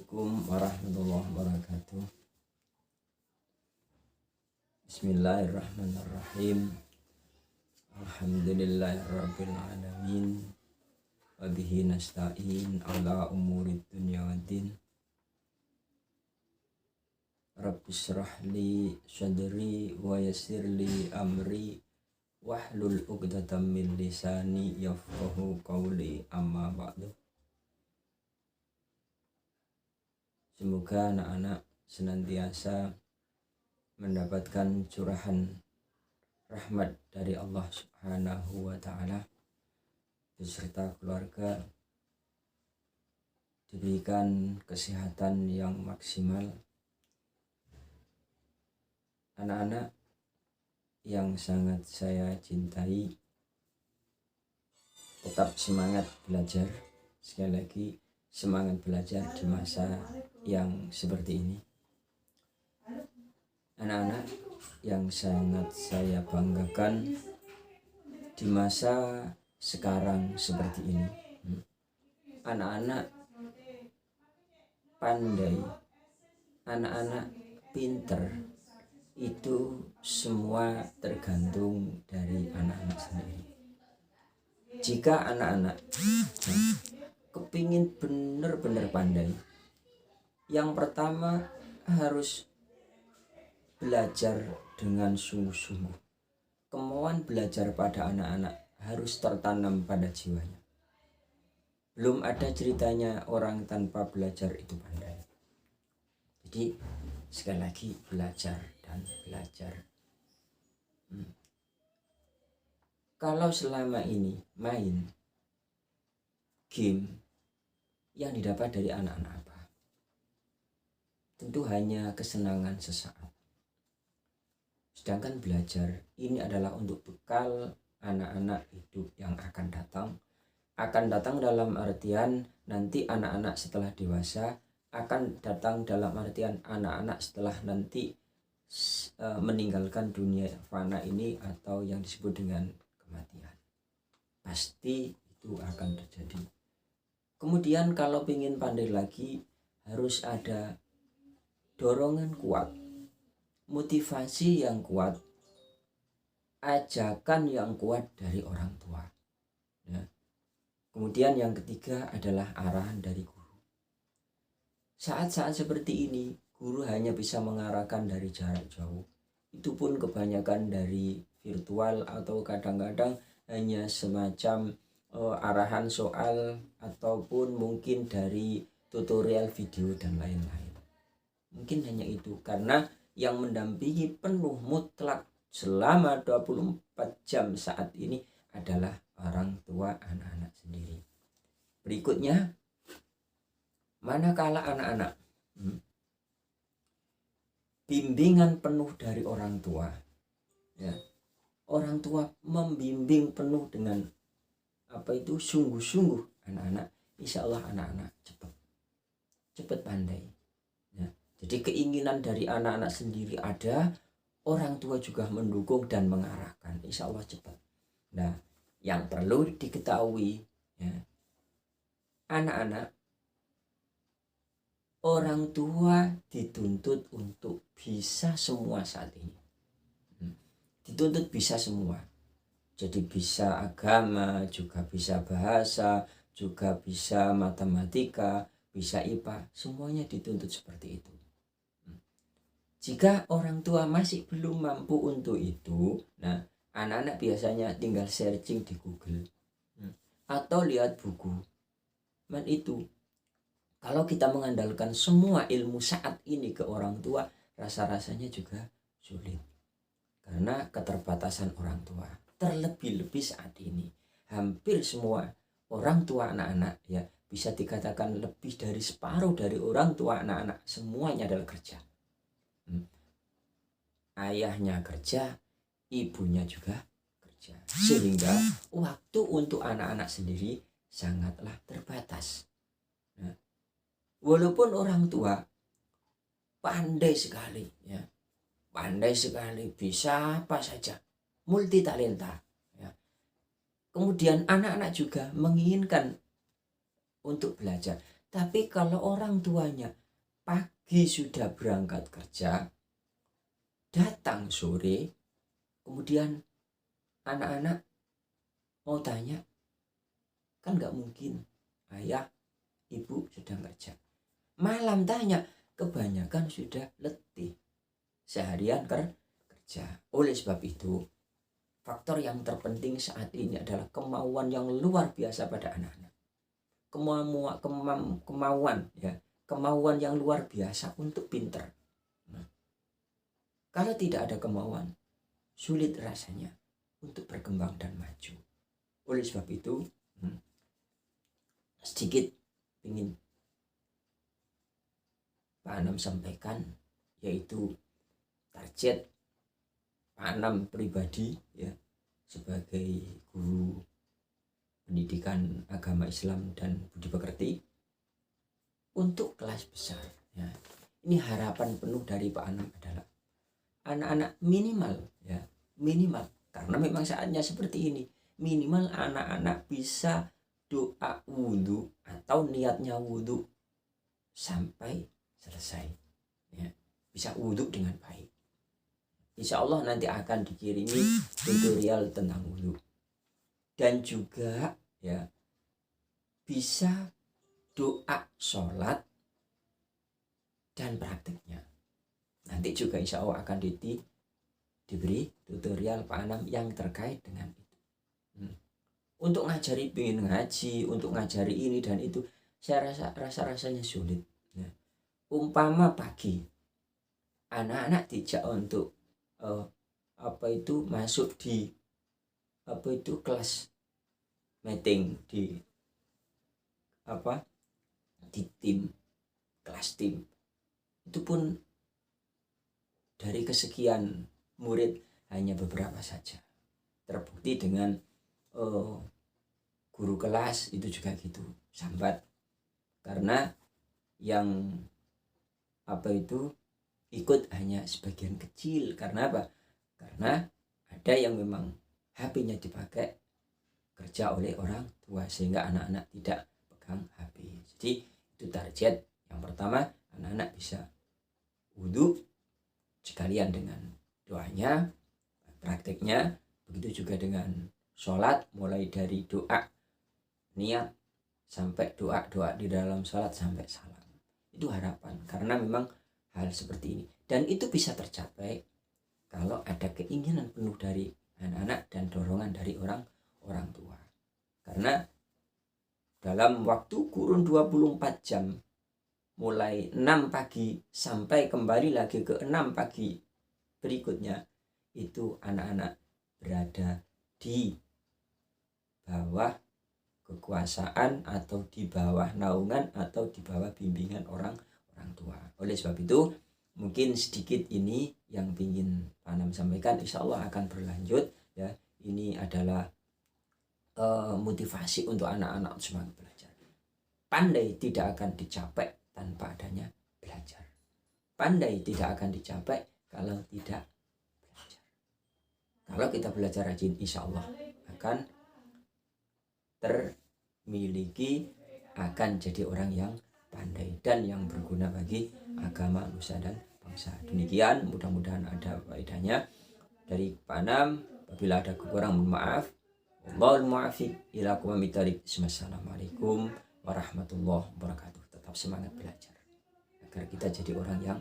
Assalamualaikum warahmatullahi wabarakatuh. Bismillahirrahmanirrahim. Alhamdulillahirabbil alamin. Wa bihi nasta'in ala umurid dunya waddin. Rabbi shrah li sadri wa yassir li amri wahlul 'uqdatam min lisani yafqahu qawli, amma ba'du. Semoga anak-anak senantiasa mendapatkan curahan rahmat dari Allah Subhanahu wa ta'ala beserta keluarga, diberikan kesehatan yang maksimal. Anak-anak yang sangat saya cintai, tetap semangat belajar. Sekali lagi, semangat belajar di masa yang seperti ini. Anak-anak yang sangat saya banggakan di masa sekarang seperti ini. Anak-anak pandai, anak-anak pinter, itu semua tergantung dari anak-anak sendiri. Jika anak-anak kepingin benar-benar pandai, yang pertama harus belajar dengan sungguh-sungguh. Kemauan belajar pada anak-anak harus tertanam pada jiwanya. Belum ada ceritanya orang tanpa belajar itu pandai. Jadi sekali lagi, belajar dan belajar. Kalau selama ini main game, yang didapat dari anak-anak apa? Tentu hanya kesenangan sesaat. Sedangkan belajar ini adalah untuk bekal anak-anak hidup yang akan datang. Akan datang dalam artian nanti anak-anak setelah dewasa, akan datang dalam artian anak-anak setelah nanti meninggalkan dunia fana ini atau yang disebut dengan kematian. Pasti itu akan terjadi. Kemudian kalau ingin pandai lagi, harus ada dorongan kuat, motivasi yang kuat, ajakan yang kuat dari orang tua. Ya. Kemudian yang ketiga adalah arahan dari guru. Saat-saat seperti ini, guru hanya bisa mengarahkan dari jarak jauh. Itu pun kebanyakan dari virtual atau kadang-kadang hanya semacam arahan soal ataupun mungkin dari tutorial video dan lain-lain. Mungkin hanya itu, karena yang mendampingi penuh mutlak selama 24 jam saat ini adalah orang tua anak-anak sendiri. Berikutnya, manakala anak-anak bimbingan penuh dari orang tua, ya, orang tua membimbing penuh dengan sungguh-sungguh anak-anak, insya Allah anak-anak cepat pandai. Ya. Jadi keinginan dari anak-anak sendiri ada, orang tua juga mendukung dan mengarahkan, insya Allah cepat. Nah, yang perlu diketahui, ya, anak-anak, orang tua dituntut untuk bisa semua saat ini. Dituntut bisa semua. Jadi bisa agama, juga bisa bahasa, juga bisa matematika, bisa IPA, semuanya dituntut seperti itu. Jika orang tua masih belum mampu untuk itu, nah anak-anak biasanya tinggal searching di Google atau lihat buku. Dan itu, kalau kita mengandalkan semua ilmu saat ini ke orang tua, rasa-rasanya juga sulit. Karena keterbatasan orang tua. Terlebih-lebih saat ini, hampir semua orang tua anak-anak, ya, bisa dikatakan lebih dari separuh dari orang tua anak-anak semuanya adalah kerja. Ayahnya kerja, ibunya juga kerja. Sehingga waktu untuk anak-anak sendiri sangatlah terbatas. Nah, walaupun orang tua pandai sekali, ya, pandai sekali, bisa apa saja, multi talenta, ya. Kemudian anak-anak juga menginginkan untuk belajar, Tapi kalau orang tuanya pagi sudah berangkat kerja, datang sore, kemudian anak-anak mau tanya, kan gak mungkin ayah, ibu sedang kerja. Malam tanya, kebanyakan sudah letih seharian kerja. Oleh sebab itu, faktor yang terpenting saat ini adalah kemauan yang luar biasa pada anak-anak. Kemauan yang luar biasa untuk pinter. Nah, kalau tidak ada kemauan, sulit rasanya untuk berkembang dan maju. Oleh sebab itu, sedikit ingin Pak Anam sampaikan, yaitu target Pak Anam pribadi ya sebagai guru pendidikan agama Islam dan budi pekerti untuk kelas besar ya. Ini harapan penuh dari Pak Anam adalah anak-anak minimal karena memang saatnya seperti ini, minimal anak-anak bisa doa wudhu atau niatnya wudhu sampai selesai ya, bisa wudhu dengan baik. Insya Allah nanti akan dikirimi tutorial tentang wudhu dan juga ya bisa doa sholat dan praktiknya. Nanti juga insya Allah akan diberi tutorial Pak Anam yang terkait dengan itu. Untuk ngajari, pengen ngaji, untuk ngajari ini dan itu, saya rasanya sulit. Ya. Umpama pagi anak-anak dijak untuk masuk di kelas meeting di tim, kelas tim, itu pun dari kesekian murid hanya beberapa saja. Terbukti dengan guru kelas itu juga gitu, sambat, karena yang ikut hanya sebagian kecil. Karena apa? Karena ada yang memang HP-nya dipakai kerja oleh orang tua sehingga anak-anak tidak pegang HP. Jadi itu target yang pertama, anak-anak bisa wudhu sekalian dengan doanya, prakteknya. Begitu juga dengan sholat, mulai dari doa niat sampai doa di dalam sholat sampai salam. Itu harapan, karena memang hal seperti ini, dan itu bisa tercapai kalau ada keinginan penuh dari anak-anak dan dorongan dari orang tua. Karena dalam waktu kurun 24 jam mulai 6 pagi sampai kembali lagi ke 6 pagi berikutnya, itu anak-anak berada di bawah kekuasaan atau di bawah naungan atau di bawah bimbingan orang tua. Oleh sebab itu, mungkin sedikit ini yang ingin Pak Anam sampaikan, insya Allah akan berlanjut ya. Ini adalah motivasi untuk anak-anak semangat belajar. Pandai tidak akan dicapai tanpa adanya belajar. Pandai tidak akan dicapai kalau tidak belajar. Kalau kita belajar rajin, insya Allah akan termiliki, akan jadi orang yang pandai dan yang berguna bagi agama, nusa dan bangsa. Demikian, mudah-mudahan ada faedahnya dari Pak Anam. Apabila ada kekurangan, mohon maaf. Wallahul muwaffiq ila aqwamit thoriq. Assalamualaikum warahmatullahi wabarakatuh. Tetap semangat belajar agar kita jadi orang yang